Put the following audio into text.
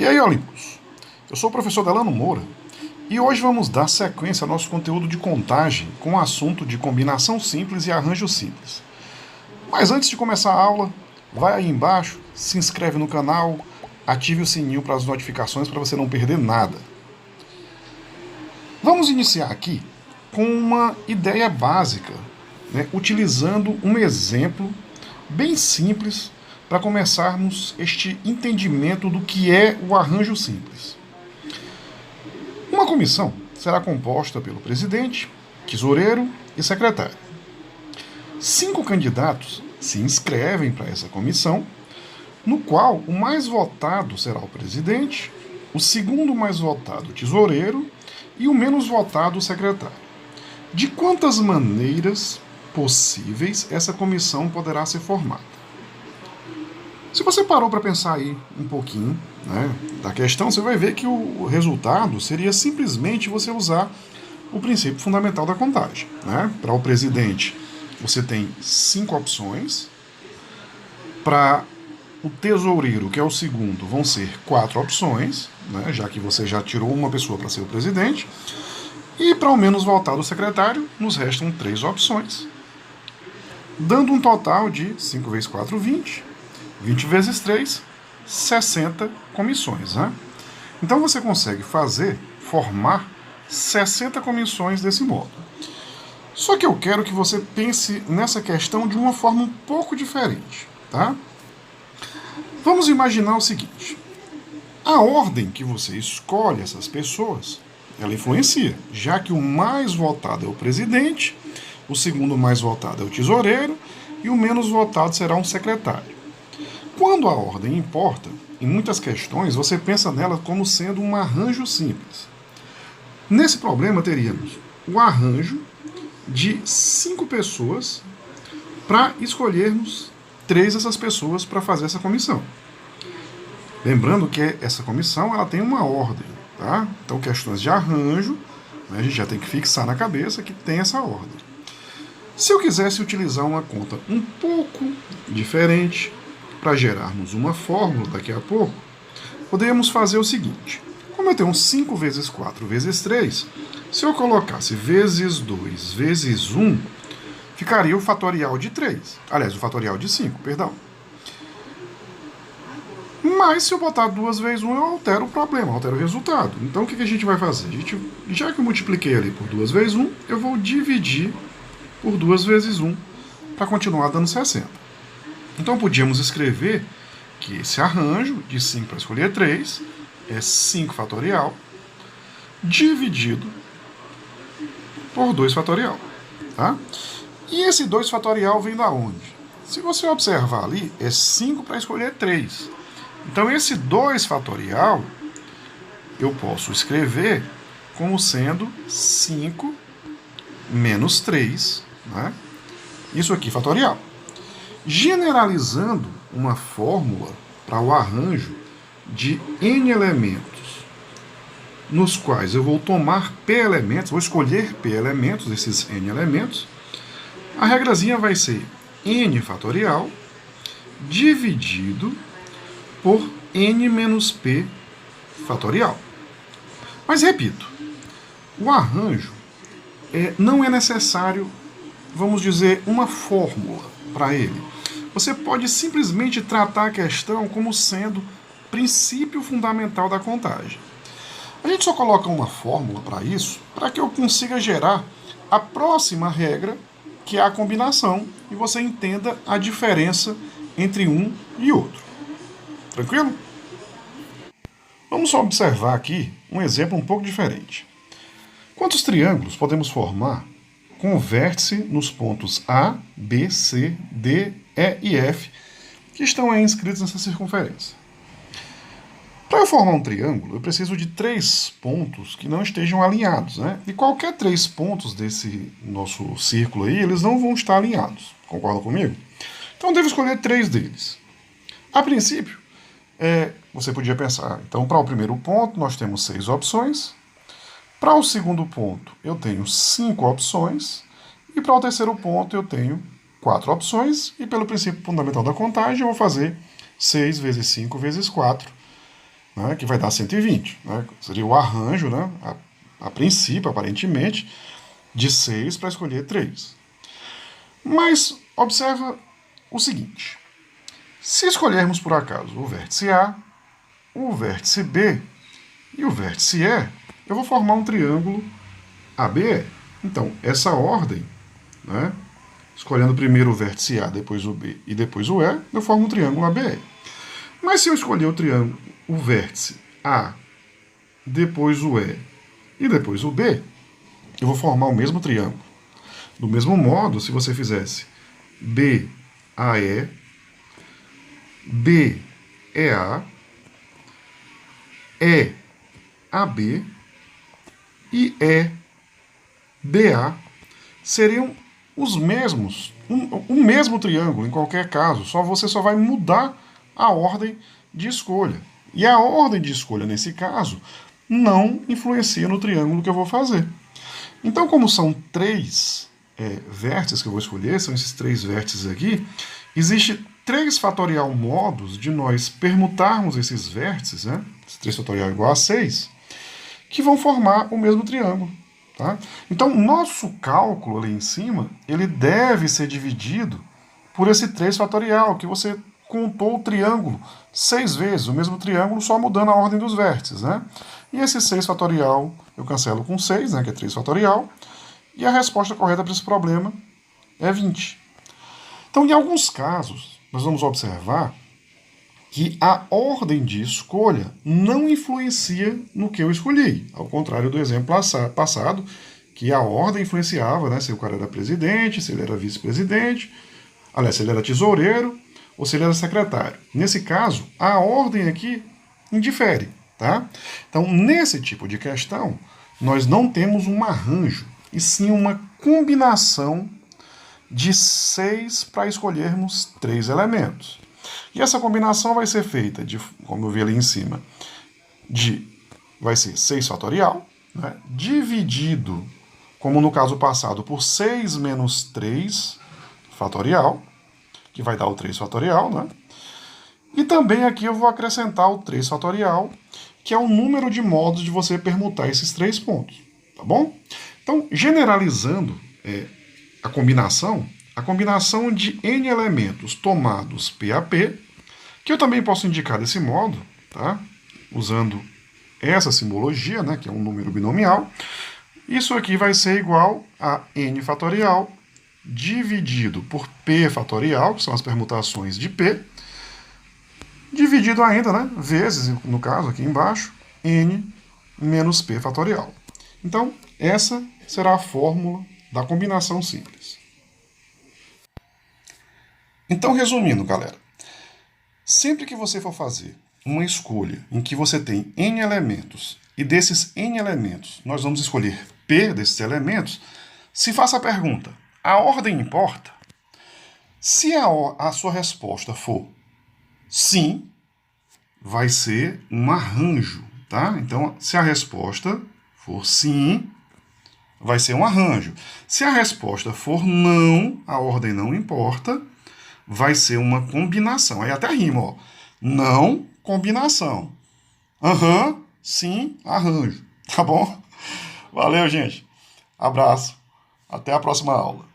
aí, Olímpicos? Eu sou o professor Delano Moura e hoje vamos dar sequência ao nosso conteúdo de contagem com o assunto de combinação simples e arranjo simples. Mas antes de começar a aula, vai aí embaixo, se inscreve no canal, ative o sininho para as notificações para você não perder nada. Vamos iniciar aqui com uma ideia básica, utilizando um exemplo bem simples para começarmos este entendimento do que é o arranjo simples. Uma comissão será composta pelo presidente, tesoureiro e secretário. 5 candidatos se inscrevem para essa comissão, no qual o mais votado será o presidente, o segundo mais votado o tesoureiro e o menos votado o secretário. De quantas maneiras possíveis essa comissão poderá ser formada? Se você parou para pensar aí um pouquinho da questão, você vai ver que o resultado seria simplesmente você usar o princípio fundamental da contagem. Para o presidente, você tem 5 opções. Para o tesoureiro, que é o segundo, vão ser 4 opções, já que você já tirou uma pessoa para ser o presidente. E para o menos votado secretário, nos restam 3 opções, dando um total de 5 vezes 4, 20. 20 vezes 3, 60 comissões. Então você consegue formar 60 comissões desse modo. Só que eu quero que você pense nessa questão de uma forma um pouco diferente. Vamos imaginar o seguinte: a ordem que você escolhe essas pessoas, ela influencia, já que o mais votado é o presidente, o segundo mais votado é o tesoureiro e o menos votado será um secretário. Quando a ordem importa, em muitas questões você pensa nela como sendo um arranjo simples. Nesse problema teríamos o arranjo de 5 pessoas para escolhermos 3 dessas pessoas para fazer essa comissão. Lembrando que essa comissão ela tem uma ordem. Então questões de arranjo, a gente já tem que fixar na cabeça que tem essa ordem. Se eu quisesse utilizar uma conta um pouco diferente, para gerarmos uma fórmula daqui a pouco, poderíamos fazer o seguinte: como eu tenho 5 vezes 4 vezes 3, se eu colocasse vezes 2 vezes 1, ficaria o fatorial de 3. Aliás, o fatorial de 5, perdão. Mas se eu botar 2 vezes 1, eu altero o problema, altero o resultado. Então o que a gente vai fazer? Já que eu multipliquei ali por 2 vezes 1, eu vou dividir por 2 vezes 1 para continuar dando 60. Então podíamos escrever que esse arranjo de 5 para escolher 3 é 5 fatorial dividido por 2 fatorial. E esse 2 fatorial vem da onde? Se você observar ali, é 5 para escolher 3. Então esse 2 fatorial eu posso escrever como sendo 5 menos 3. Isso aqui fatorial. Generalizando uma fórmula para o arranjo de N elementos, nos quais eu vou tomar P elementos, vou escolher P elementos desses N elementos, a regrazinha vai ser N fatorial dividido por N menos P fatorial. Mas repito, o arranjo não é necessário, vamos dizer, uma fórmula para ele. Você pode simplesmente tratar a questão como sendo princípio fundamental da contagem. A gente só coloca uma fórmula para isso, para que eu consiga gerar a próxima regra, que é a combinação, e você entenda a diferença entre um e outro. Tranquilo? Vamos só observar aqui um exemplo um pouco diferente. Quantos triângulos podemos formar com o vértice nos pontos A, B, C, D, E e F, que estão aí inscritos nessa circunferência? Para eu formar um triângulo, eu preciso de 3 pontos que não estejam alinhados. E qualquer 3 pontos desse nosso círculo aí, eles não vão estar alinhados. Concordam comigo? Então eu devo escolher 3 deles. A princípio, você podia pensar, então para o primeiro ponto nós temos 6 opções. Para o segundo ponto, eu tenho 5 opções. E para o terceiro ponto, eu tenho 4 opções. E pelo princípio fundamental da contagem, eu vou fazer 6 vezes 5 vezes 4. né, que vai dar 120. Né? Seria o arranjo, né, a princípio, aparentemente, de 6 para escolher 3. Mas observa o seguinte: se escolhermos por acaso o vértice A, o vértice B e o vértice E, eu vou formar um triângulo ABE. Então, essa ordem, né, escolhendo primeiro o vértice A, depois o B e depois o E, eu formo um triângulo ABE. Mas se eu escolher o triângulo, o vértice A, depois o E e depois o B, eu vou formar o mesmo triângulo. Do mesmo modo, se você fizesse BAE, BEA, EAB e EBA, seriam os mesmos, o mesmo triângulo em qualquer caso, só você só vai mudar a ordem de escolha. E a ordem de escolha, nesse caso, não influencia no triângulo que eu vou fazer. Então, como são 3 vértices que eu vou escolher, são esses 3 vértices aqui, existe 3 fatorial modos de nós permutarmos esses vértices, né? Esse 3 fatorial igual a 6, que vão formar o mesmo triângulo. Tá? Então, nosso cálculo ali em cima, ele deve ser dividido por esse 3 fatorial, que você contou o triângulo 6 vezes, o mesmo triângulo, só mudando a ordem dos vértices. Né? E esse 6 fatorial eu cancelo com 6, né, que é 3 fatorial, e a resposta correta para esse problema é 20. Então, em alguns casos, nós vamos observar que a ordem de escolha não influencia no que eu escolhi, ao contrário do exemplo passado, que a ordem influenciava, né, se o cara era presidente, se ele era vice-presidente, aliás, se ele era tesoureiro ou se ele era secretário. Nesse caso, a ordem aqui indifere. Tá? Então, nesse tipo de questão, nós não temos um arranjo, e sim uma combinação de 6 para escolhermos 3 elementos. E essa combinação vai ser feita, como eu vi ali em cima, vai ser 6 fatorial, né, dividido, como no caso passado, por 6 menos 3 fatorial, que vai dar o 3 fatorial, né? E também aqui eu vou acrescentar o 3 fatorial, que é o número de modos de você permutar esses 3 pontos, tá bom? Então, generalizando a combinação de n elementos tomados P a P, que eu também posso indicar desse modo, tá? Usando essa simbologia, né, que é um número binomial, isso aqui vai ser igual a n fatorial dividido por P fatorial, que são as permutações de P, dividido ainda, né, vezes, no caso aqui embaixo, n menos p fatorial. Então, essa será a fórmula da combinação simples. Então, resumindo, galera, sempre que você for fazer uma escolha em que você tem n elementos, e desses n elementos nós vamos escolher p desses elementos, se faça a pergunta, a ordem importa? Se a sua resposta for sim, vai ser um arranjo, tá? Então, se a resposta for sim, vai ser um arranjo. Se a resposta for não, a ordem não importa, vai ser uma combinação. Aí até rima, ó. Não, combinação. Aham, sim, arranjo. Tá bom? Valeu, gente. Abraço. Até a próxima aula.